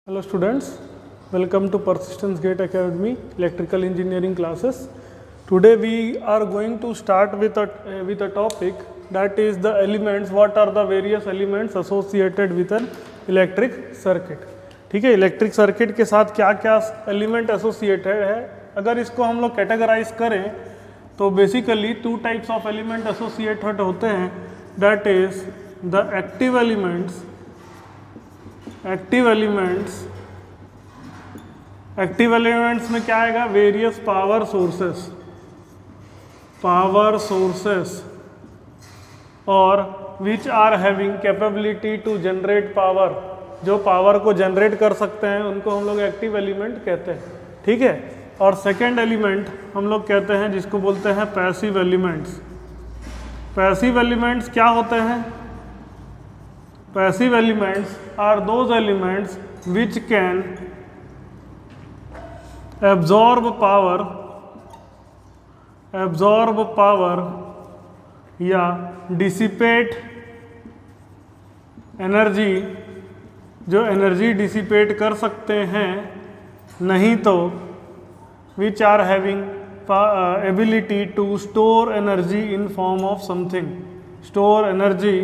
Hello students, welcome to Persistence Gate Academy Electrical Engineering classes. Today we are going to start with a topic that is the elements. What are the various elements associated with an electric circuit? ठीक है, electric circuit के साथ क्या क्या element associated है. अगर इसको हम लोग कैटेगराइज करें तो basically two types of element associated होते हैं. That is the active elements. Active elements में क्या आएगा? वेरियस पावर सोर्सेस और which are having capability to generate power. जो पावर को जनरेट कर सकते हैं उनको हम लोग एक्टिव एलिमेंट कहते हैं. ठीक है. और सेकेंड एलिमेंट हम लोग कहते हैं जिसको बोलते हैं पैसिव एलिमेंट्स. पैसिव एलिमेंट्स क्या होते हैं? Passive elements are those elements which can absorb power या dissipate energy, जो एनर्जी डिसिपेट कर सकते हैं. नहीं तो which are having ability to store energy in form of something. Store energy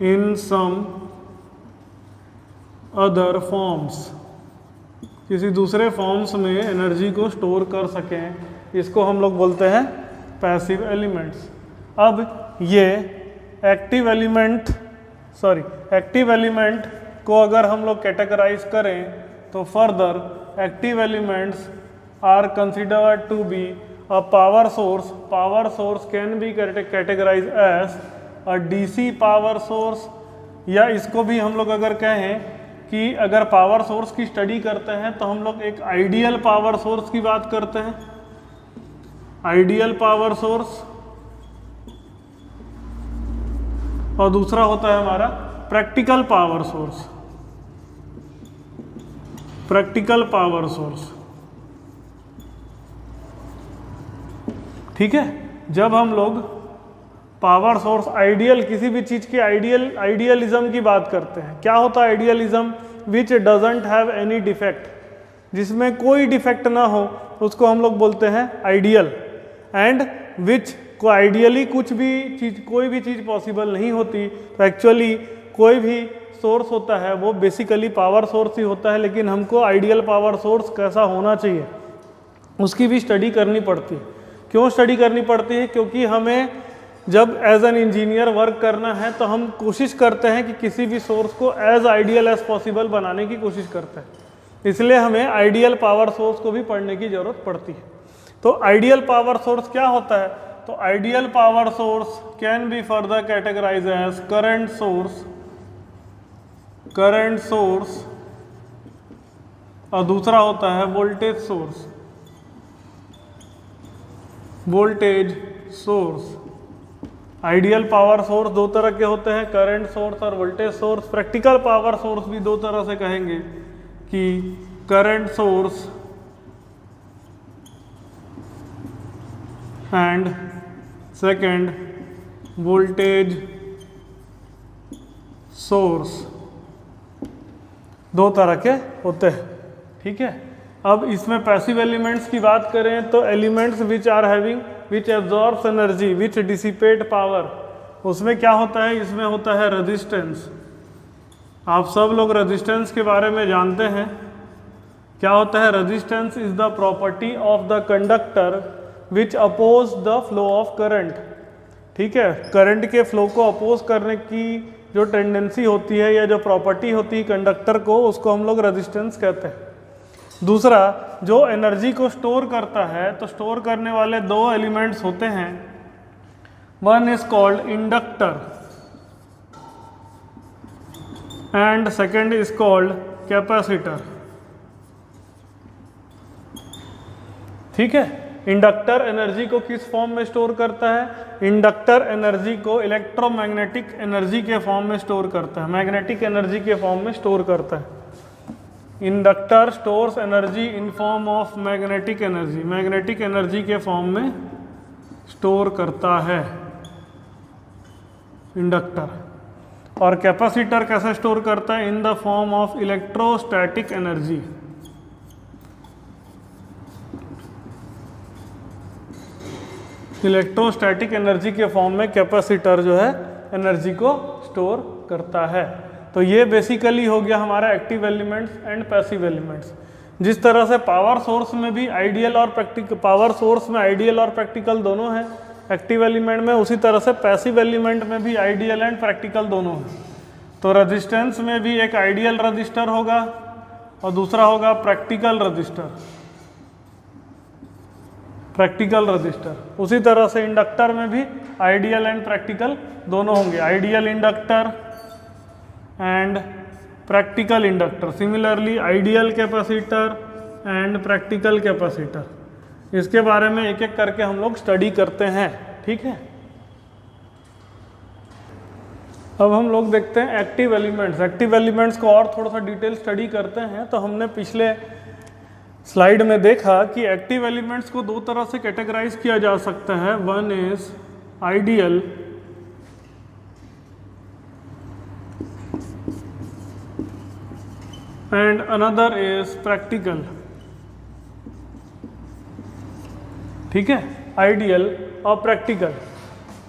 in some other forms. किसी दूसरे फॉर्म्स में एनर्जी को स्टोर कर सकें, इसको हम लोग बोलते हैं पैसिव एलिमेंट्स. अब ये एक्टिव एलिमेंट को अगर हम लोग कैटेगराइज करें तो further active elements are considered to be a power source. Power source can be categorise as और डीसी पावर सोर्स, या इसको भी हम लोग अगर कहें कि अगर पावर सोर्स की स्टडी करते हैं तो हम लोग एक आइडियल पावर सोर्स की बात करते हैं. Ideal power source. और दूसरा होता है हमारा प्रैक्टिकल पावर सोर्स. ठीक है. जब हम लोग पावर सोर्स आइडियल, किसी भी चीज़ की आइडियलिज्म की बात करते हैं. क्या होता है idealism? Which doesn't have any defect. जिसमें कोई डिफेक्ट ना हो उसको हम लोग बोलते हैं आइडियल. एंड विच को आइडियली कोई भी चीज़ पॉसिबल नहीं होती. तो एक्चुअली कोई भी सोर्स होता है वो बेसिकली पावर सोर्स ही होता है. लेकिन हमको आइडियल पावर सोर्स कैसा होना चाहिए उसकी भी स्टडी करनी पड़ती है. क्यों स्टडी करनी पड़ती है? क्योंकि हमें जब एज एन इंजीनियर वर्क करना है तो हम कोशिश करते हैं कि किसी भी सोर्स को एज आइडियल एज पॉसिबल बनाने की कोशिश करते हैं. इसलिए हमें आइडियल पावर सोर्स को भी पढ़ने की ज़रूरत पड़ती है. तो आइडियल पावर सोर्स क्या होता है? तो ideal power source can be further categorise as current source और दूसरा होता है voltage source. Ideal power source दो तरह के होते हैं, करंट सोर्स और voltage source. Practical power source भी दो तरह से कहेंगे कि current source and second voltage source. दो तरह के होते हैं. ठीक है. अब इसमें पैसिव एलिमेंट्स की बात करें तो elements which absorbs energy, which dissipate power. उसमें क्या होता है? इसमें होता है रेजिस्टेंस. आप सब लोग रेजिस्टेंस के बारे में जानते हैं. क्या होता है? Resistance is the property of the conductor which oppose the flow of current. ठीक है. करंट के फ्लो को अपोज करने की जो टेंडेंसी होती है या जो प्रॉपर्टी होती है कंडक्टर को, उसको हम लोग रेजिस्टेंस कहते हैं. दूसरा, जो एनर्जी को स्टोर करता है, तो स्टोर करने वाले दो एलिमेंट्स होते हैं. One is called inductor and second is called capacitor. ठीक है. इंडक्टर एनर्जी को किस फॉर्म में स्टोर करता है? इंडक्टर एनर्जी को इलेक्ट्रोमैग्नेटिक एनर्जी के फॉर्म में स्टोर करता है, मैग्नेटिक एनर्जी के फॉर्म में स्टोर करता है. Inductor stores energy in form of magnetic energy के फॉर्म में स्टोर करता है इंडक्टर. और कैपेसिटर कैसे स्टोर करता है? In the form of electrostatic energy. Electrostatic energy के फॉर्म में कैपेसिटर जो है एनर्जी को स्टोर करता है। तो ये बेसिकली हो गया हमारा active elements and passive elements. जिस तरह से पावर सोर्स में भी आइडियल और प्रैक्टिकल, पावर सोर्स में आइडियल और प्रैक्टिकल दोनों हैं एक्टिव एलिमेंट में, उसी तरह से पैसिव एलिमेंट में भी आइडियल एंड प्रैक्टिकल दोनों हैं। तो रेजिस्टेंस में भी एक आइडियल रजिस्टर होगा और दूसरा होगा प्रैक्टिकल रजिस्टर, प्रैक्टिकल रजिस्टर। उसी तरह से इंडक्टर में भी आइडियल एंड प्रैक्टिकल दोनों होंगे, ideal inductor and practical inductor. Similarly ideal capacitor and practical capacitor. इसके बारे में एक एक करके हम लोग स्टडी करते हैं, ठीक है। अब हम लोग देखते हैं एक्टिव एलिमेंट्स। एक्टिव एलिमेंट्स को और थोड़ा सा डिटेल स्टडी करते हैं। तो हमने पिछले स्लाइड में देखा कि एक्टिव एलिमेंट्स को दो तरह से कैटेगराइज किया जा सकता है। One is ideal and another is practical, ठीक है। आइडियल और प्रैक्टिकल।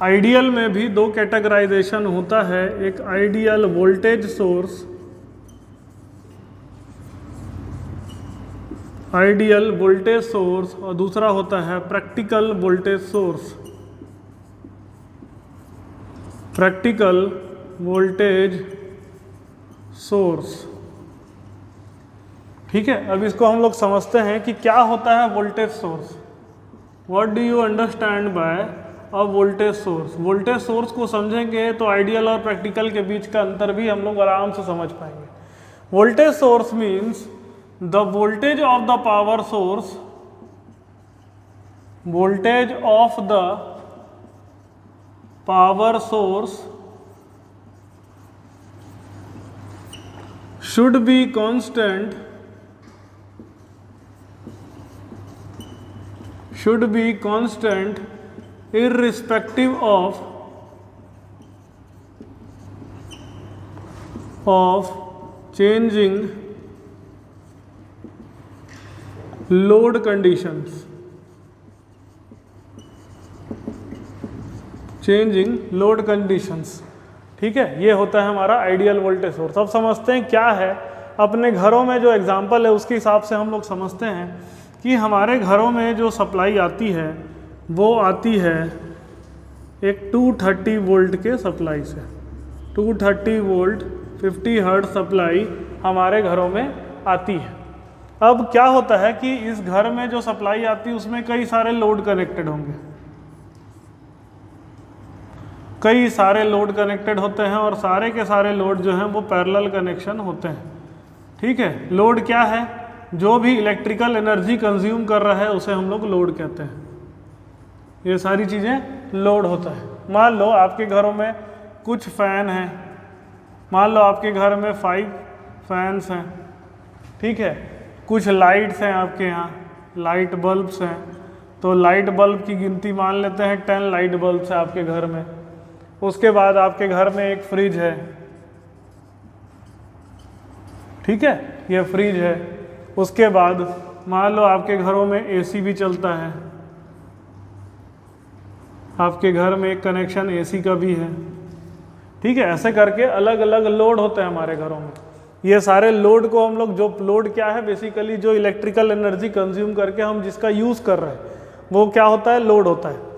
आइडियल में भी दो कैटेगराइजेशन होता है, एक ideal voltage source, ideal voltage source, और दूसरा होता है practical voltage source, practical voltage source, ठीक है। अब इसको हम लोग समझते हैं कि क्या होता है voltage source. What do you understand by a voltage source. Voltage source को समझेंगे तो आइडियल और प्रैक्टिकल के बीच का अंतर भी हम लोग आराम से समझ पाएंगे। Voltage source means the voltage of the power source, voltage of the power source should be constant, should be constant irrespective of changing load conditions, changing load conditions, ठीक है। ये होता है हमारा आइडियल वोल्टेज सोर्स। अब समझते हैं क्या है। अपने घरों में जो एग्जांपल है उसके हिसाब से हम लोग समझते हैं कि हमारे घरों में जो सप्लाई आती है वो आती है एक 230 वोल्ट के सप्लाई से। 230 वोल्ट 50 हर्ट्ज सप्लाई हमारे घरों में आती है। अब क्या होता है कि इस घर में जो सप्लाई आती है उसमें कई सारे लोड कनेक्टेड होंगे, कई सारे लोड कनेक्टेड होते हैं और सारे के सारे लोड जो हैं वो पैरेलल कनेक्शन होते हैं, ठीक है। लोड क्या है? जो भी इलेक्ट्रिकल एनर्जी कंज्यूम कर रहा है उसे हम लोग लोड कहते हैं। ये सारी चीज़ें लोड होता है। मान लो आपके घरों में कुछ फ़ैन हैं, मान लो आपके घर में 5 फैंस हैं, ठीक है। कुछ लाइट्स हैं आपके यहाँ, लाइट बल्ब्स हैं, तो लाइट बल्ब की गिनती मान लेते हैं 10 लाइट बल्ब्स है आपके घर में। उसके बाद आपके घर में एक फ्रिज है, ठीक है, ये फ्रिज है। उसके बाद मान लो आपके घरों में एसी भी चलता है, आपके घर में एक कनेक्शन एसी का भी है, ठीक है। ऐसे करके अलग अलग लोड होते हैं हमारे घरों में। ये सारे लोड को हम लोग, जो लोड क्या है बेसिकली जो इलेक्ट्रिकल एनर्जी कंज्यूम करके हम जिसका यूज़ कर रहे हैं वो क्या होता है? लोड होता है।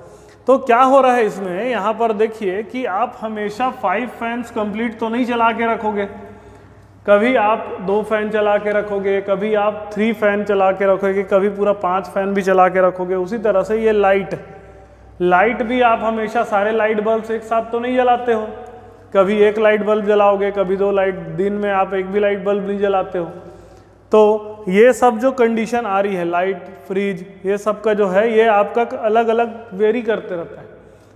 तो क्या हो रहा है इसमें, यहाँ पर देखिए कि आप हमेशा 5 फैंस कंप्लीट तो नहीं चला के रखोगे, कभी आप 2 फैन चला के रखोगे, कभी आप 3 फैन चला के रखोगे, कभी पूरा 5 फैन भी चला के रखोगे। उसी तरह से ये लाइट भी आप हमेशा सारे लाइट बल्ब एक साथ तो नहीं जलाते हो, कभी एक लाइट बल्ब जलाओगे, कभी 2 लाइट, दिन में आप एक भी लाइट बल्ब नहीं जलाते हो। तो ये सब जो कंडीशन आ रही है, लाइट, फ्रिज, ये सब का जो है ये आपका अलग अलग वेरी करते रहता है।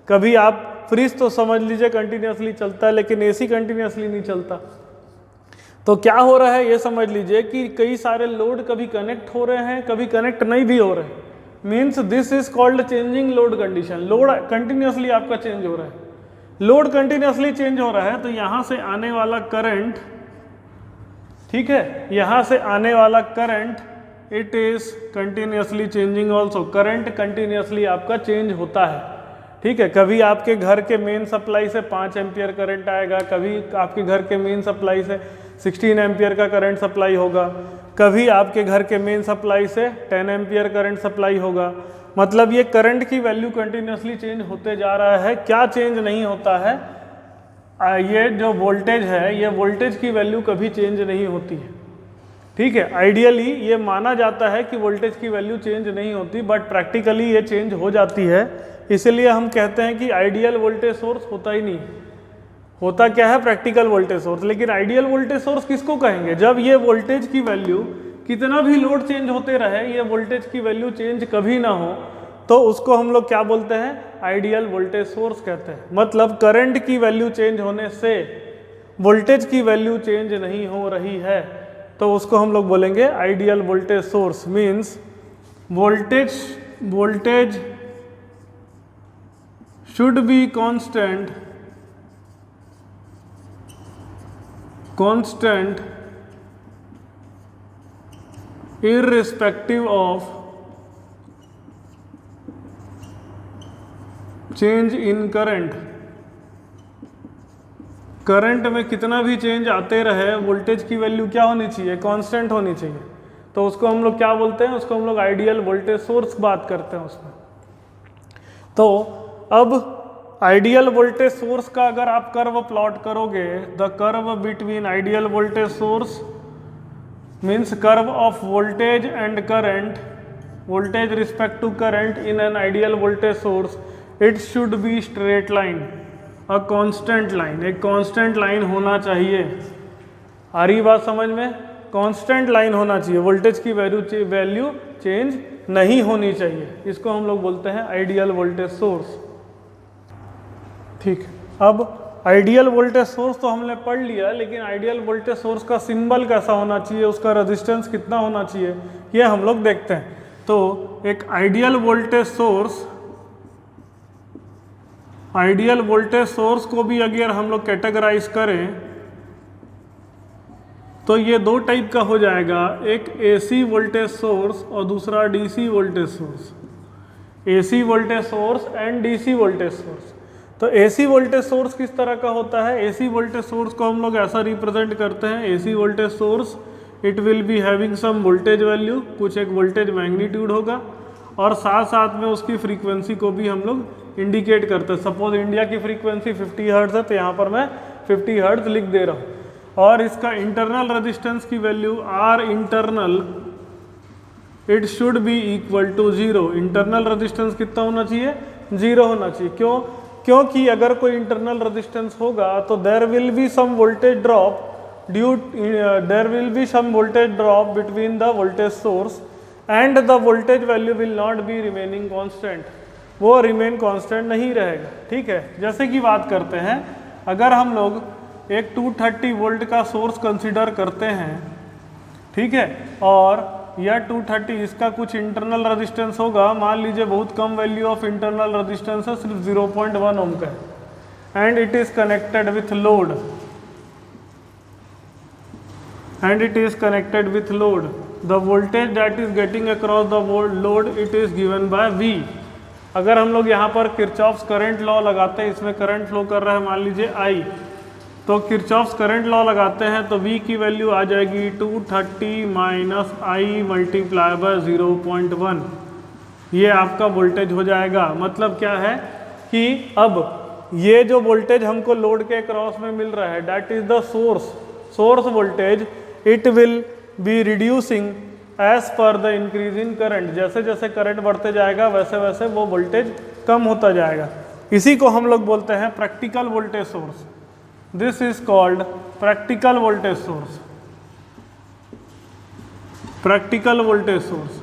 कभी आप फ्रिज तो समझ लीजिए कंटिन्यूसली चलता है, लेकिन एसी कंटिन्यूसली नहीं चलता। तो क्या हो रहा है ये समझ लीजिए कि कई सारे लोड कभी कनेक्ट हो रहे हैं, कभी कनेक्ट नहीं भी हो रहे हैं। Means this is called changing load condition. Load continuously आपका चेंज हो रहा है। लोड कंटिन्यूसली चेंज हो रहा है तो यहाँ से आने वाला करंट, ठीक है, यहाँ से आने वाला current it is continuously changing also. Current continuously आपका चेंज होता है, ठीक है। कभी आपके घर के मेन सप्लाई से 5 एम्पियर करंट आएगा, कभी आपके घर के मेन सप्लाई से 16 एम्पियर का करंट सप्लाई होगा, कभी आपके घर के मेन सप्लाई से 10 एम्पियर करंट सप्लाई होगा। मतलब ये करंट की वैल्यू कंटिन्यूसली चेंज होते जा रहा है। क्या चेंज नहीं होता है? ये जो वोल्टेज है, ये वोल्टेज की वैल्यू कभी चेंज नहीं होती है, ठीक है। आइडियली ये माना जाता है कि वोल्टेज की वैल्यू चेंज नहीं होती, बट प्रैक्टिकली ये चेंज हो जाती है। इसलिए हम कहते हैं कि आइडियल वोल्टेज सोर्स होता ही नहीं। होता क्या है? Practical voltage source. लेकिन आइडियल वोल्टेज सोर्स किसको कहेंगे? जब ये वोल्टेज की वैल्यू, कितना भी लोड चेंज होते रहे, ये वोल्टेज की वैल्यू चेंज कभी ना हो, तो उसको हम लोग क्या बोलते हैं? आइडियल वोल्टेज सोर्स कहते हैं। मतलब करंट की वैल्यू चेंज होने से वोल्टेज की वैल्यू चेंज नहीं हो रही है, तो उसको हम लोग बोलेंगे ideal voltage source. Means voltage should be constant irrespective of change in current। Current में कितना भी चेंज आते रहे, वोल्टेज की वैल्यू क्या होनी चाहिए? कांस्टेंट होनी चाहिए। तो उसको हम लोग क्या बोलते हैं? उसको हम लोग आइडियल वोल्टेज सोर्स बात करते हैं उसमें। तो अब आइडियल वोल्टेज सोर्स का अगर आप कर्व प्लॉट करोगे, the curve between ideal voltage source means curve of voltage and current, voltage respect to current in an ideal voltage source, it should be straight line, a constant line. एक constant line होना चाहिए। आ रही बात समझ में? Constant line होना चाहिए, voltage की वैल्यू चेंज नहीं होनी चाहिए। इसको हम लोग बोलते हैं आइडियल वोल्टेज सोर्स, ठीक। अब आइडियल वोल्टेज सोर्स तो हमने पढ़ लिया, लेकिन आइडियल वोल्टेज सोर्स का सिंबल कैसा होना चाहिए, उसका रेजिस्टेंस कितना होना चाहिए, ये हम लोग देखते हैं। तो एक आइडियल वोल्टेज सोर्स को भी अगर हम लोग कैटेगराइज करें तो ये दो टाइप का हो जाएगा, एक एसी वोल्टेज सोर्स और दूसरा DC voltage source. AC voltage source and DC voltage source. तो एसी वोल्टेज सोर्स किस तरह का होता है? एसी वोल्टेज सोर्स को हम लोग ऐसा रिप्रेजेंट करते हैं, AC voltage source it will be having some voltage value, कुछ एक वोल्टेज मैग्नीट्यूड होगा, और साथ साथ में उसकी फ्रीक्वेंसी को भी हम लोग इंडिकेट करते हैं। सपोज इंडिया की फ्रीक्वेंसी 50 हर्ट्ज है, तो यहाँ पर मैं 50 हर्ट्ज लिख दे रहा हूँ। और इसका इंटरनल रेजिस्टेंस की value R internal it should be equal to 0। Internal resistance कितना होना चाहिए? 0 होना चाहिए। क्यों? क्योंकि अगर कोई इंटरनल रेजिस्टेंस होगा तो there will be some voltage drop between the voltage source and the voltage value will not be remaining constant. वो रिमेन कांस्टेंट नहीं रहेगा, ठीक है। जैसे कि बात करते हैं, अगर हम लोग एक 230 वोल्ट का सोर्स कंसीडर करते हैं, ठीक है, और यह 230 इसका कुछ इंटरनल रेजिस्टेंस होगा, मान लीजिए बहुत कम वैल्यू ऑफ इंटरनल रेजिस्टेंस है, सिर्फ 0.1 ओम का है, and it is connected with load, the voltage that is getting across the load it is given by V। अगर हम लोग यहाँ पर किरचॉफ्स करंट लॉ लगाते हैं, इसमें करंट फ्लो कर रहा है मान लीजिए I, तो किरचॉफ्स करंट लॉ लगाते हैं तो V की वैल्यू आ जाएगी 230 माइनस I मल्टीप्लाई बाय 0.1। ये आपका वोल्टेज हो जाएगा। मतलब क्या है कि अब ये जो वोल्टेज हमको लोड के क्रॉस में मिल रहा है, that is the source voltage, it will be reducing as per the increase in current. जैसे जैसे करंट बढ़ते जाएगा वैसे वैसे वो वोल्टेज कम होता जाएगा। इसी को हम लोग बोलते हैं practical voltage source. This is called practical voltage source. Practical voltage source.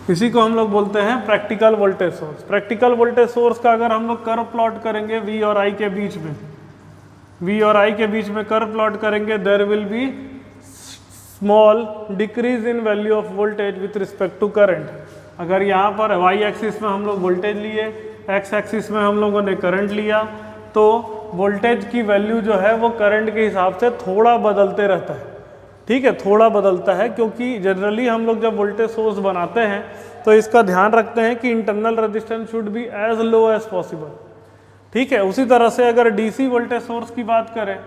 इसी को हम लोग बोलते हैं practical voltage source. Practical voltage source का अगर हम लोग कर्व प्लॉट करेंगे V और I के बीच में, कर्व प्लॉट करेंगे, there will be small decrease in value of voltage with respect to current. अगर यहाँ पर वाई एक्सिस में हम लोग वोल्टेज लिए, एक्स एक्सिस में हम लोगों ने करंट लिया, तो वोल्टेज की वैल्यू जो है वो करंट के हिसाब से थोड़ा बदलते रहता है। ठीक है, थोड़ा बदलता है, क्योंकि जनरली हम लोग जब वोल्टेज सोर्स बनाते हैं तो इसका ध्यान रखते हैं कि internal resistance should be as low as possible. ठीक है, उसी तरह से अगर डीसी वोल्टेज सोर्स की बात करें,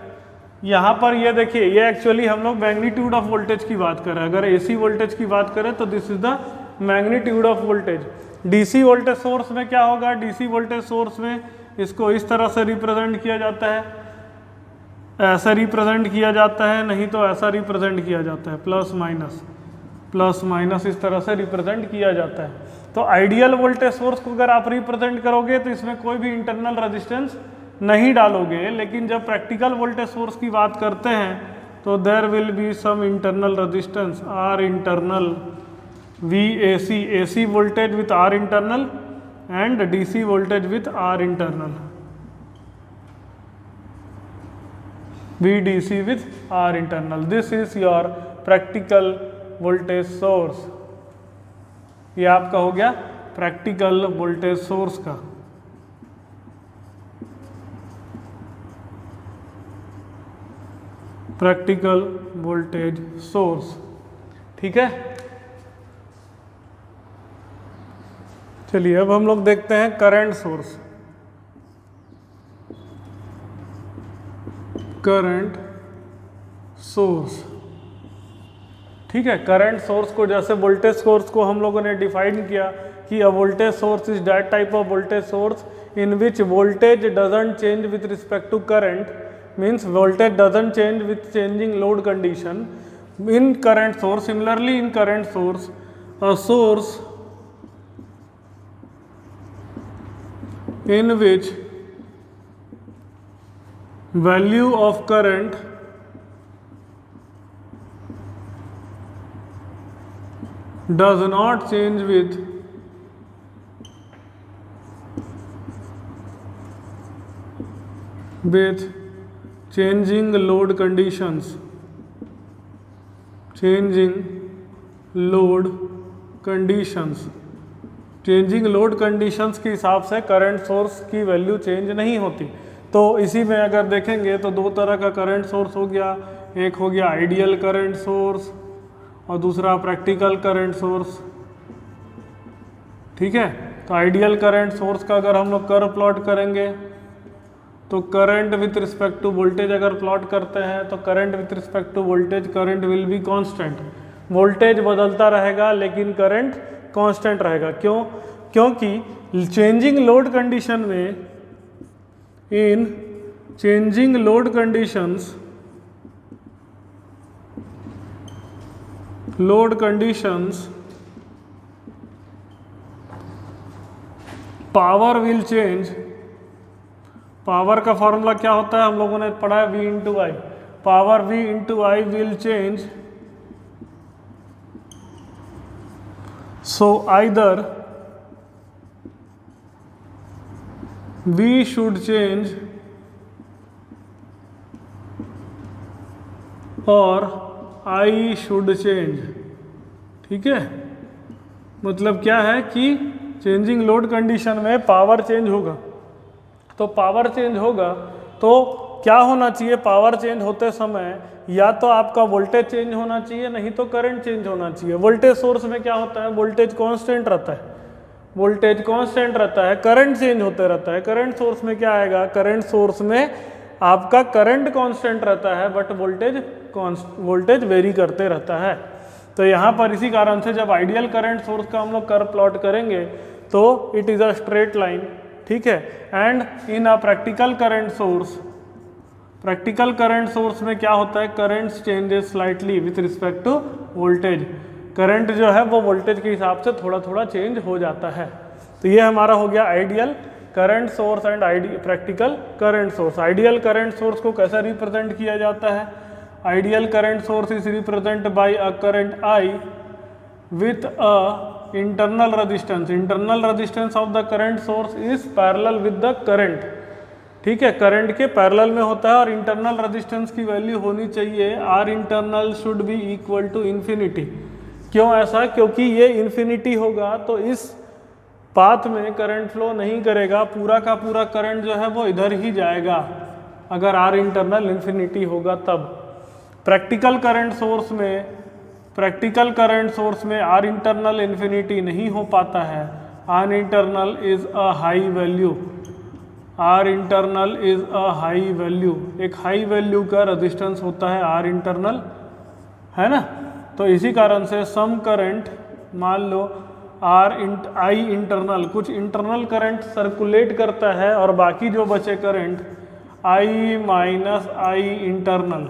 यहाँ पर ये देखिए, ये एक्चुअली हम लोग मैग्नीट्यूड ऑफ वोल्टेज की बात करें। अगर एसी वोल्टेज की बात करें तो this is the magnitude of voltage. DC voltage source में क्या होगा, डीसी वोल्टेज सोर्स में इसको इस तरह से रिप्रेजेंट किया जाता है, ऐसा रिप्रेजेंट किया जाता है, नहीं तो ऐसा रिप्रेजेंट किया जाता है, प्लस माइनस इस तरह से रिप्रेजेंट किया जाता है। तो आइडियल वोल्टेज सोर्स को अगर आप रिप्रेजेंट करोगे तो इसमें कोई भी इंटरनल रेजिस्टेंस नहीं डालोगे, लेकिन जब प्रैक्टिकल वोल्टेज सोर्स की बात करते हैं तो there will be some internal resistance, R internal, V AC, AC voltage with R internal and DC voltage with R internal, VDC with R internal. This is your practical voltage source. ये आपका हो गया practical voltage source का। Practical voltage source, ठीक है। चलिए अब हम लोग देखते हैं करंट सोर्स। करंट सोर्स, ठीक है। करंट सोर्स को जैसे वोल्टेज सोर्स को हम लोगों ने डिफाइन किया कि a voltage source is that type of voltage source in which voltage doesn't change with respect to current, means voltage doesn't change with changing load condition in current source. Similarly in current source, a source in which value of current does not change with changing load conditions, changing load conditions। Changing load conditions के हिसाब से current source की value change नहीं होती। तो इसी में अगर देखेंगे तो दो तरह का करंट सोर्स हो गया, एक हो गया आइडियल करंट सोर्स और दूसरा प्रैक्टिकल करंट सोर्स, ठीक है। तो आइडियल करंट सोर्स का अगर हम लोग कर्व प्लॉट करेंगे तो current with respect to voltage अगर प्लॉट करते हैं तो current with respect to voltage, current will be constant. Voltage बदलता रहेगा लेकिन करंट कांस्टेंट रहेगा। क्यों? क्योंकि चेंजिंग लोड कंडीशन में, इन changing load conditions, power will change. Power का फॉर्मूला क्या होता है, हम लोगों ने पढ़ा है V into I. Power V into I will change, so either V should change और I should change, ठीक है। मतलब क्या है कि चेंजिंग लोड कंडीशन में पावर चेंज होगा, तो पावर चेंज होगा तो क्या होना चाहिए, पावर चेंज होते समय या तो आपका वोल्टेज चेंज होना चाहिए, नहीं तो करंट चेंज होना चाहिए। वोल्टेज सोर्स में क्या होता है, वोल्टेज कांस्टेंट रहता है, वोल्टेज कांस्टेंट रहता है, करंट चेंज होते रहता है। करंट सोर्स में क्या आएगा, करंट सोर्स में आपका करंट कांस्टेंट रहता है बट वोल्टेज वेरी करते रहता है। तो यहाँ पर इसी कारण से जब आइडियल करंट सोर्स का हम लोग कर्व प्लॉट करेंगे तो it is a straight line, ठीक है। And in a practical current source, practical current source में क्या होता है, current changes slightly with respect to voltage. Current जो है वो वोल्टेज के हिसाब से थोड़ा थोड़ा चेंज हो जाता है। तो ये हमारा हो गया ideal current source and practical current source. Ideal current source को कैसा रिप्रेजेंट किया जाता है, ideal current source is represent by a current I with a internal resistance. Internal resistance of the current source is parallel with the current, ठीक है, current के parallel में होता है और इंटरनल रेजिस्टेंस की वैल्यू होनी चाहिए R internal should be equal to infinity. क्यों ऐसा? क्योंकि ये इन्फिनिटी होगा तो इस पाथ में करंट फ्लो नहीं करेगा, पूरा का पूरा करंट जो है वो इधर ही जाएगा अगर आर इंटरनल इन्फिनिटी होगा तब। प्रैक्टिकल करंट सोर्स में आर इंटरनल इन्फिनिटी नहीं हो पाता है। R internal is a high value, R internal is a high value, एक हाई वैल्यू का रेजिस्टेंस होता है आर इंटरनल, है ना। तो इसी कारण से सम करंट, मान लो आई इंटरनल, कुछ इंटरनल करंट सर्कुलेट करता है और बाकी जो बचे current I minus I internal,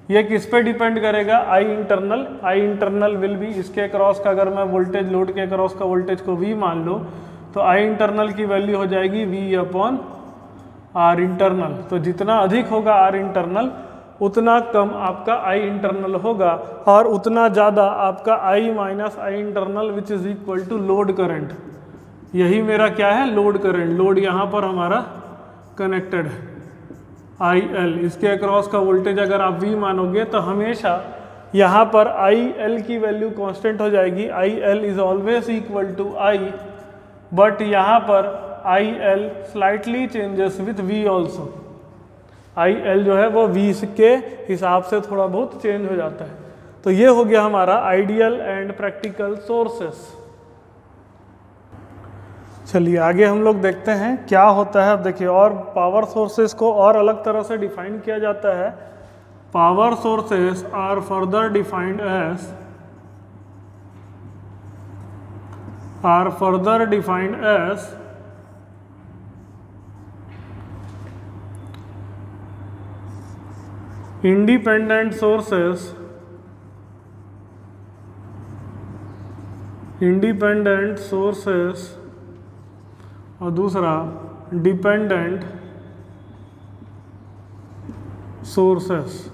ये किस पे डिपेंड करेगा? आई इंटरनल विल बी, इसके अक्रॉस का अगर मैं वोल्टेज, लोड के अक्रॉस का वोल्टेज को V मान लो तो आई इंटरनल की वैल्यू हो जाएगी V अपॉन आर इंटरनल। तो जितना अधिक होगा आर इंटरनल उतना कम आपका आई इंटरनल होगा और उतना ज़्यादा आपका I minus I internal which is equal to load current. यही मेरा क्या है? Load current. लोड यहाँ पर हमारा कनेक्टेड है आई एल, इसके अक्रॉस का वोल्टेज अगर आप V मानोगे तो हमेशा यहाँ पर आई एल की वैल्यू कांस्टेंट हो जाएगी। I L is always equal to I, but यहाँ पर I L slightly changes with V also. I L जो है वो V के हिसाब से थोड़ा बहुत चेंज हो जाता है। तो ये हो गया हमारा आइडियल एंड प्रैक्टिकल सोर्सेस। चलिए आगे हम लोग देखते हैं क्या होता है। अब देखिए, और पावर सोर्सेस को और अलग तरह से डिफाइन किया जाता है। Power sources are further defined as independent sources और दूसरा डिपेंडेंट सोर्सेस।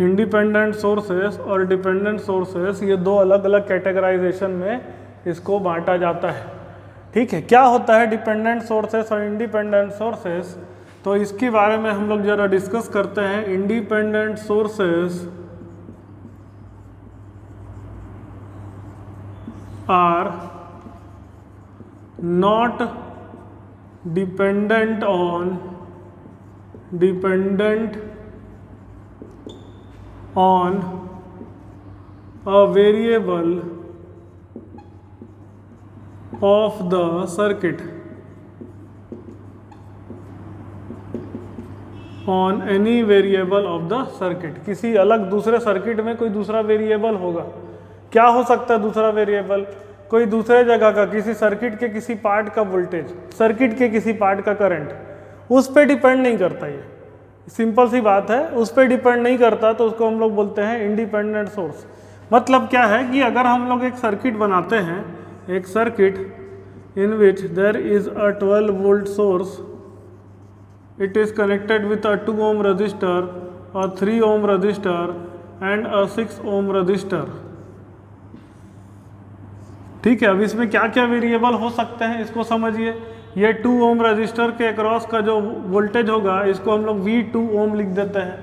इंडिपेंडेंट सोर्सेस और डिपेंडेंट सोर्सेस, ये दो अलग अलग कैटेगराइजेशन में इसको बांटा जाता है। ठीक है, क्या होता है डिपेंडेंट सोर्सेस और इंडिपेंडेंट सोर्सेस? तो इसके बारे में हम लोग जरा डिस्कस करते हैं। Independent sources are not dependent on a variable of the circuit, on any variable of the circuit। किसी अलग दूसरे सर्किट में कोई दूसरा वेरिएबल होगा। क्या हो सकता है दूसरा वेरिएबल? कोई दूसरे जगह का, किसी सर्किट के किसी पार्ट का वोल्टेज, सर्किट के किसी पार्ट का करंट, उस पर डिपेंड नहीं करता। ये सिंपल सी बात है, उस पर डिपेंड नहीं करता तो उसको हम लोग बोलते हैं इंडिपेंडेंट सोर्स। मतलब क्या है कि अगर हम लोग एक सर्किट बनाते हैं, एक circuit in which there is a 12 volt source, it is connected with a 2 ohm resistor, a 3 ohm resistor and a 6 ohm resistor. ठीक है, अब इसमें क्या क्या वेरिएबल हो सकते हैं इसको समझिए। ये 2 ohm रजिस्टर के अक्रॉस का जो वोल्टेज होगा इसको हम लोग V2 ohm लिख देते हैं।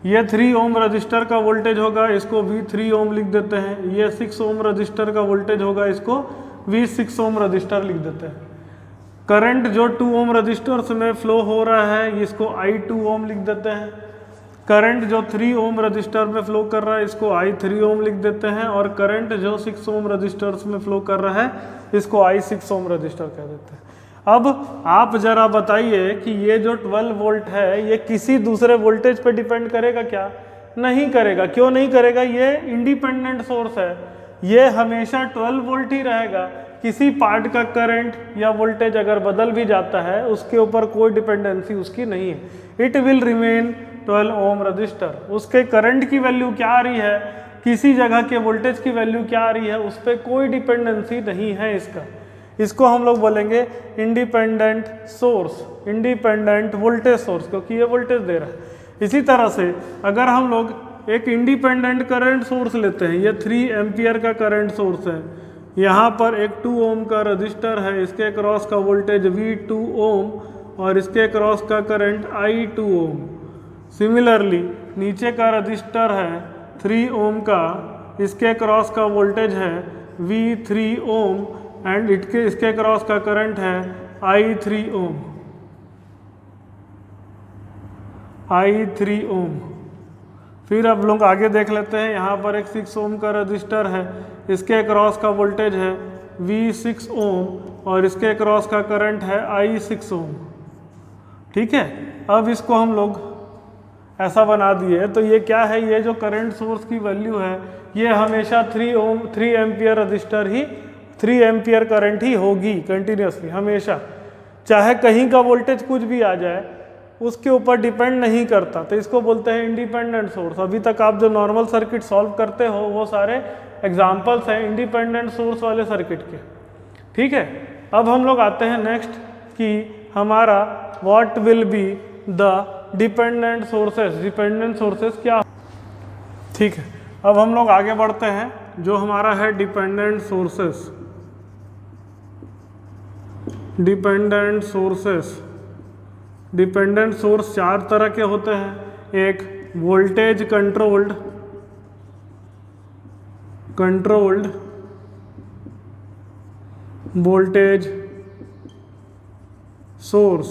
ये 3 ohm रजिस्टर का वोल्टेज होगा, इसको V3 ohm लिख देते हैं। ये 6 ohm रजिस्टर का वोल्टेज होगा, इसको V6 ohm रजिस्टर लिख देते हैं। करंट जो 2 ohm रजिस्टर्स में फ्लो हो रहा है इसको I2 ohm लिख देते हैं। करंट जो 3 ohm रजिस्टर में फ्लो कर रहा है इसको I3 ohm लिख देते हैं। और करंट जो 6 ohm रजिस्टर्स में फ्लो कर रहा है इसको I6 ohm रजिस्टर कह देते हैं। अब आप जरा बताइए कि ये जो 12 वोल्ट है ये किसी दूसरे वोल्टेज पे डिपेंड करेगा क्या? नहीं करेगा। क्यों नहीं करेगा? ये इंडिपेंडेंट सोर्स है, ये हमेशा 12 वोल्ट ही रहेगा। किसी पार्ट का करंट या वोल्टेज अगर बदल भी जाता है उसके ऊपर कोई डिपेंडेंसी उसकी नहीं है। It will remain 12 ohm register. उसके करंट की वैल्यू क्या आ रही है, किसी जगह के वोल्टेज की वैल्यू क्या आ रही है, उस पर कोई डिपेंडेंसी नहीं है इसका। इसको हम लोग बोलेंगे independent source, independent voltage source, क्योंकि ये वोल्टेज दे रहा है। इसी तरह से अगर हम लोग एक इंडिपेंडेंट करंट सोर्स लेते हैं, ये 3 एम्पियर का करंट सोर्स है, यहाँ पर एक 2 ओम का रजिस्टर है, इसके क्रॉस का वोल्टेज V2 ओम और इसके क्रॉस का करंट I2 ओम। सिमिलरली नीचे का रजिस्टर है 3 ओम का, इसके क्रॉस का वोल्टेज है V3 ओम एंड इसके क्रॉस का करंट है I3 ओम। I3 ओम। फिर अब लोग आगे देख लेते हैं, यहाँ पर एक 6 ओम का रजिस्टर है, इसके क्रॉस का वोल्टेज है V6 ओम और इसके क्रॉस का करंट है I6 ओम। ठीक है, अब इसको हम लोग ऐसा बना दिए, तो ये क्या है, ये जो करंट सोर्स की वैल्यू है ये हमेशा 3 एम्पियर रजिस्टर ही 3 एम्पियर करंट ही होगी कंटिन्यूसली हमेशा, चाहे कहीं का वोल्टेज कुछ भी आ जाए उसके ऊपर डिपेंड नहीं करता। तो इसको बोलते हैं इंडिपेंडेंट सोर्स। अभी तक आप जो नॉर्मल सर्किट सॉल्व करते हो वो सारे एग्जांपल्स हैं इंडिपेंडेंट सोर्स वाले सर्किट के। ठीक है, अब हम लोग आते हैं नेक्स्ट कि हमारा what will be the dependent sources. Dependent sources क्या। ठीक है, अब हम लोग आगे बढ़ते हैं, जो हमारा है dependent sources. Dependent sources, dependent source 4 तरह के होते हैं। एक वोल्टेज कंट्रोल्ड वोल्टेज सोर्स,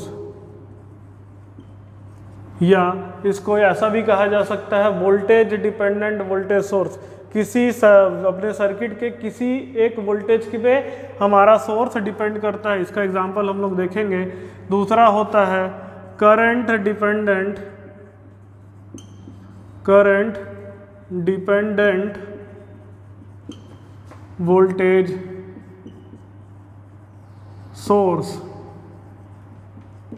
या इसको ऐसा भी कहा जा सकता है वोल्टेज डिपेंडेंट वोल्टेज सोर्स। किसी अपने सर्किट के किसी एक वोल्टेज पे हमारा सोर्स डिपेंड करता है। इसका एग्जांपल हम लोग देखेंगे। दूसरा होता है करंट डिपेंडेंट वोल्टेज सोर्स,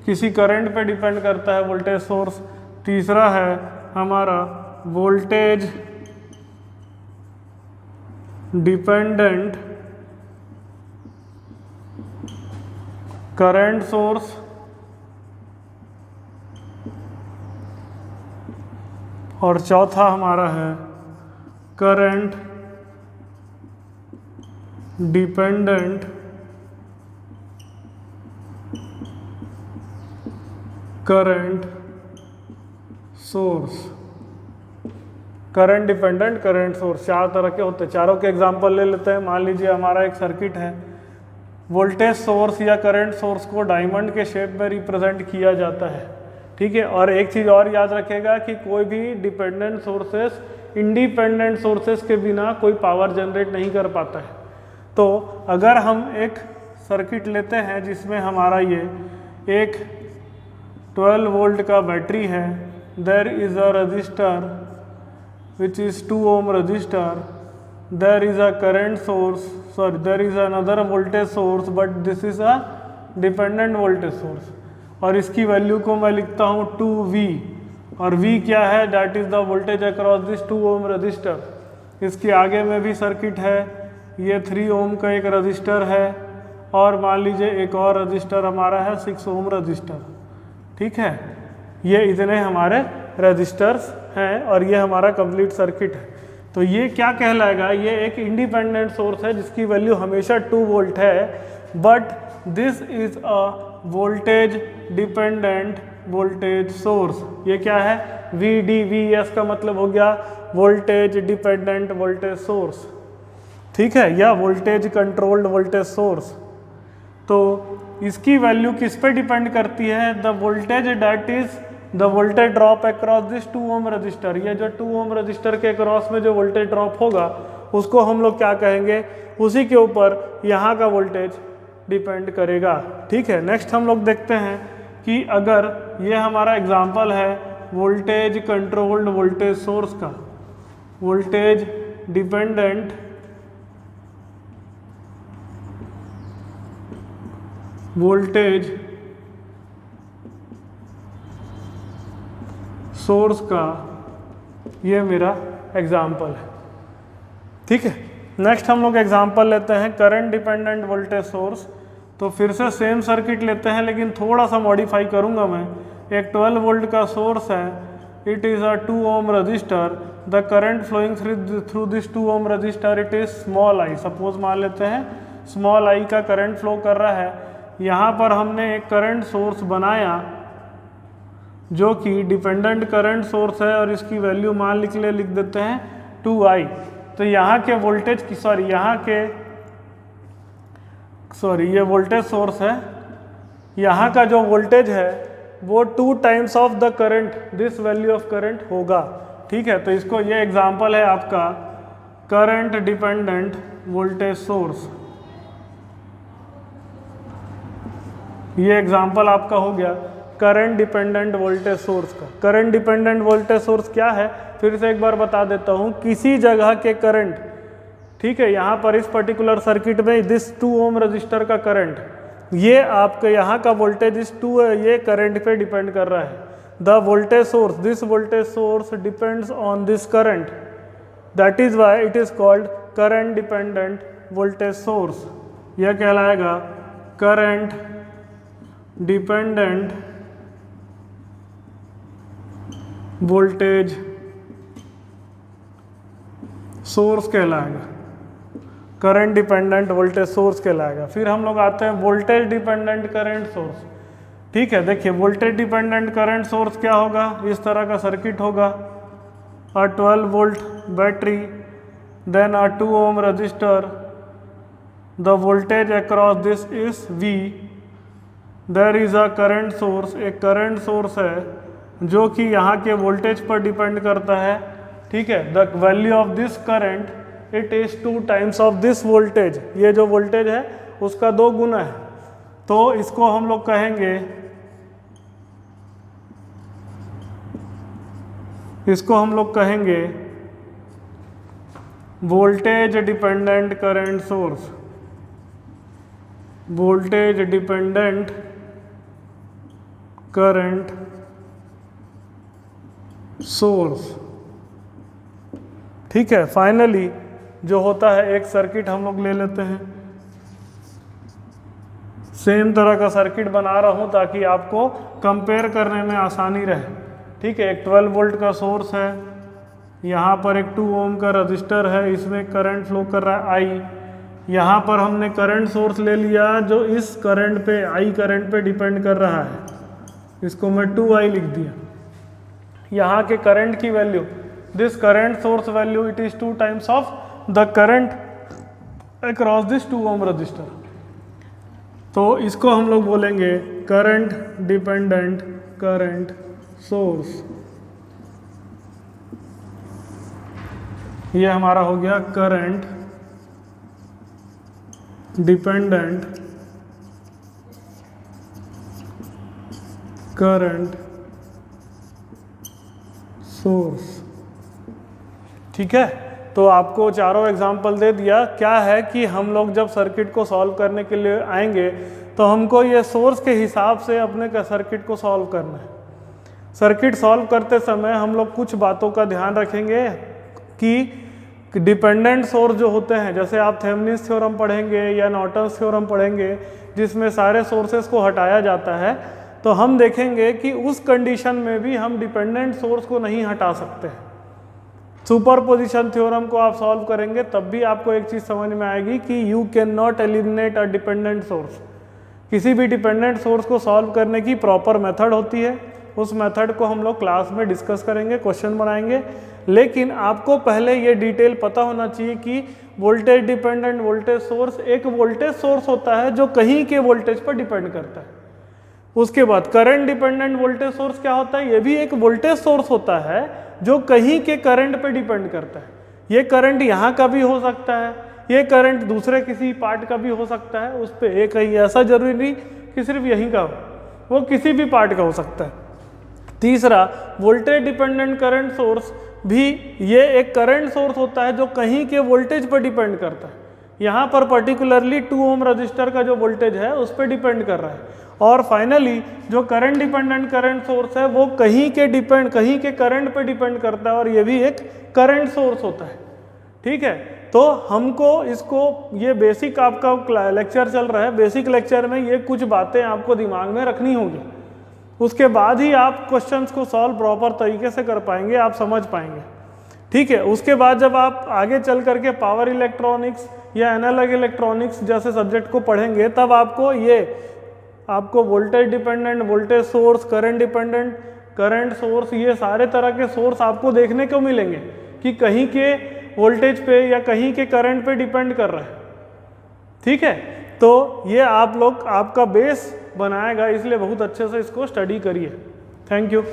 किसी करंट पे डिपेंड करता है वोल्टेज सोर्स। तीसरा है हमारा वोल्टेज डिपेंडेंट करंट सोर्स, और चौथा हमारा है current dependent current source. Current dependent current source 4 तरह के होते हैं। चारों के एग्जांपल ले लेते हैं। मान लीजिए हमारा एक सर्किट है, वोल्टेज सोर्स या करंट सोर्स को डायमंड के शेप में रिप्रेजेंट किया जाता है। ठीक है, और एक चीज़ और याद रखेगा कि कोई भी डिपेंडेंट सोर्सेस इंडिपेंडेंट सोर्सेस के बिना कोई पावर जनरेट नहीं कर पाता है। तो अगर हम एक सर्किट लेते हैं जिसमें हमारा ये एक 12 वोल्ट का बैटरी है, there is a resistor which is 2 ohm resistor, there is a current source, sorry there is another voltage source but this is a dependent voltage source, और इसकी वैल्यू को मैं लिखता हूँ 2V, और V क्या है, that is the voltage across this 2 ohm resistor। इसके आगे में भी सर्किट है, ये 3 ohm का एक रजिस्टर है, और मान लीजिए एक और रजिस्टर हमारा है 6 ohm रजिस्टर। ठीक है, ये इतने हमारे रजिस्टर्स हैं और ये हमारा कंप्लीट सर्किट है। तो ये क्या कहलाएगा, ये एक इंडिपेंडेंट सोर्स है जिसकी वैल्यू हमेशा 2 वोल्ट है, but this is a voltage dependent voltage source. ये क्या है, VDVS का मतलब हो गया वोल्टेज डिपेंडेंट वोल्टेज सोर्स। ठीक है, या वोल्टेज कंट्रोल्ड वोल्टेज सोर्स। तो इसकी वैल्यू किस पे डिपेंड करती है, the voltage that is the voltage drop across this 2 ohm resistor. ये जो 2 ओम रजिस्टर के क्रॉस में जो वोल्टेज ड्रॉप होगा उसको हम लोग क्या कहेंगे, उसी के ऊपर यहाँ का वोल्टेज डिपेंड करेगा। ठीक है, नेक्स्ट हम लोग देखते हैं कि अगर ये हमारा एग्जांपल है वोल्टेज कंट्रोल्ड वोल्टेज सोर्स का, वोल्टेज डिपेंडेंट वोल्टेज सोर्स का, ये मेरा एग्जाम्पल है। ठीक है, नेक्स्ट हम लोग एग्जाम्पल लेते हैं करंट डिपेंडेंट वोल्टेज सोर्स। तो फिर से सेम सर्किट लेते हैं लेकिन थोड़ा सा मॉडिफाई करूंगा मैं। एक 12 वोल्ट का सोर्स है it is a 2 ohm resistor, the current flowing through this 2 ohm resistor it is small I. Suppose मान लेते हैं स्मॉल I का करंट फ्लो कर रहा है, यहाँ पर हमने एक करंट सोर्स बनाया जो कि डिपेंडेंट करंट सोर्स है और इसकी वैल्यू मान लिख देते हैं 2I। तो यहाँ के वोल्टेज की ये वोल्टेज सोर्स है, यहाँ का जो वोल्टेज है वो 2 times of the current, this value of current होगा। ठीक है, तो इसको ये एग्जांपल है आपका करंट डिपेंडेंट वोल्टेज सोर्स। ये एग्जांपल आपका हो गया करंट डिपेंडेंट वोल्टेज सोर्स का। करंट डिपेंडेंट वोल्टेज सोर्स क्या है, फिर से एक बार बता देता हूँ, किसी जगह के करंट, ठीक है, यहाँ पर इस पर्टिकुलर सर्किट में दिस 2 ओम रजिस्टर का करंट, ये आपके यहाँ का वोल्टेज इस ये करंट पे डिपेंड कर रहा है। The voltage source, this voltage source depends on this current, that is why it is called current dependent voltage source. यह कहलाएगा करंट डिपेंडेंट वोल्टेज सोर्स कहलाएगा, करंट डिपेंडेंट वोल्टेज सोर्स कहलाएगा। फिर हम लोग आते हैं वोल्टेज डिपेंडेंट करंट सोर्स। ठीक है, देखिए वोल्टेज डिपेंडेंट करंट सोर्स क्या होगा, इस तरह का सर्किट होगा, a 12 volt battery, then a 2 ohm resistor, the voltage across this is V, there is a current source, एक करंट सोर्स है जो कि यहाँ के वोल्टेज पर डिपेंड करता है। ठीक है, the value of this current it is 2 times of this voltage, ये जो वोल्टेज है उसका 2 गुना है। तो इसको हम लोग कहेंगे, voltage dependent current source, voltage dependent current source. ठीक है, फाइनली जो होता है एक सर्किट हम लोग ले लेते हैं, सेम तरह का सर्किट बना रहा हूं ताकि आपको कंपेयर करने में आसानी रहे। ठीक है, एक 12 वोल्ट का सोर्स है, यहाँ पर एक 2 ओम का रजिस्टर है, इसमें करंट फ्लो कर रहा है आई। यहाँ पर हमने करंट सोर्स ले लिया जो इस करंट पे, आई करंट पे डिपेंड कर रहा है, इसको मैं 2I लिख दिया। यहाँ के करंट की value, this current source value it is 2 times of the current across this 2 ohm resistor. तो इसको हम लोग बोलेंगे करंट डिपेंडेंट करंट सोर्स। ये हमारा हो गया करंट डिपेंडेंट करंट सोर्स। ठीक है, तो आपको चारों एग्जाम्पल दे दिया। क्या है कि हम लोग जब सर्किट को सॉल्व करने के लिए आएंगे तो हमको ये सोर्स के हिसाब से अपने सर्किट को सॉल्व करना है। सर्किट सॉल्व करते समय हम लोग कुछ बातों का ध्यान रखेंगे कि डिपेंडेंट सोर्स जो होते हैं, जैसे आप थेवेनिन्स थ्योरम पढ़ेंगे या नॉर्टन्स थ्योरम पढ़ेंगे जिसमें सारे सोर्सेस को हटाया जाता है, तो हम देखेंगे कि उस कंडीशन में भी हम डिपेंडेंट सोर्स को नहीं हटा सकते हैं। सुपरपोजिशन थ्योरम को आप सॉल्व करेंगे तब भी आपको एक चीज़ समझ में आएगी कि you can not eliminate a dependent source. किसी भी डिपेंडेंट सोर्स को सॉल्व करने की प्रॉपर मेथड होती है, उस मेथड को हम लोग क्लास में डिस्कस करेंगे, क्वेश्चन बनाएंगे। लेकिन आपको पहले ये डिटेल पता होना चाहिए कि वोल्टेज डिपेंडेंट वोल्टेज सोर्स एक वोल्टेज सोर्स होता है जो कहीं के वोल्टेज पर डिपेंड करता है। उसके बाद करंट डिपेंडेंट वोल्टेज सोर्स क्या होता है, ये भी एक वोल्टेज सोर्स होता है जो कहीं के करंट पे डिपेंड करता है। ये करंट यहाँ का भी हो सकता है, ये करंट दूसरे किसी पार्ट का भी हो सकता है, उस पर एक ही, ऐसा जरूरी नहीं कि सिर्फ यहीं का हो, वो किसी भी पार्ट का हो सकता है। तीसरा, वोल्टेज डिपेंडेंट करंट सोर्स भी ये एक करंट सोर्स होता है जो कहीं के वोल्टेज पर डिपेंड करता है। यहाँ पर पर्टिकुलरली 2 ओम रजिस्टर का जो वोल्टेज है उस पर डिपेंड कर रहा है। और फाइनली जो करंट डिपेंडेंट करंट सोर्स है वो कहीं के करंट पे डिपेंड करता है और ये भी एक करंट सोर्स होता है। ठीक है, तो हमको इसको, ये बेसिक आपका लेक्चर चल रहा है, बेसिक लेक्चर में ये कुछ बातें आपको दिमाग में रखनी होगी। उसके बाद ही आप क्वेश्चंस को सॉल्व प्रॉपर तरीके से कर पाएंगे, आप समझ पाएंगे। ठीक है, उसके बाद जब आप आगे चल करके पावर इलेक्ट्रॉनिक्स या एनालॉग इलेक्ट्रॉनिक्स जैसे सब्जेक्ट को पढ़ेंगे, तब आपको voltage dependent voltage source, current dependent current source, ये सारे तरह के सोर्स आपको देखने को मिलेंगे कि कहीं के वोल्टेज पे या कहीं के करंट पे डिपेंड कर रहा है। ठीक है, तो ये आप लोग आपका बेस बनाएगा, इसलिए बहुत अच्छे से इसको स्टडी करिए। Thank you.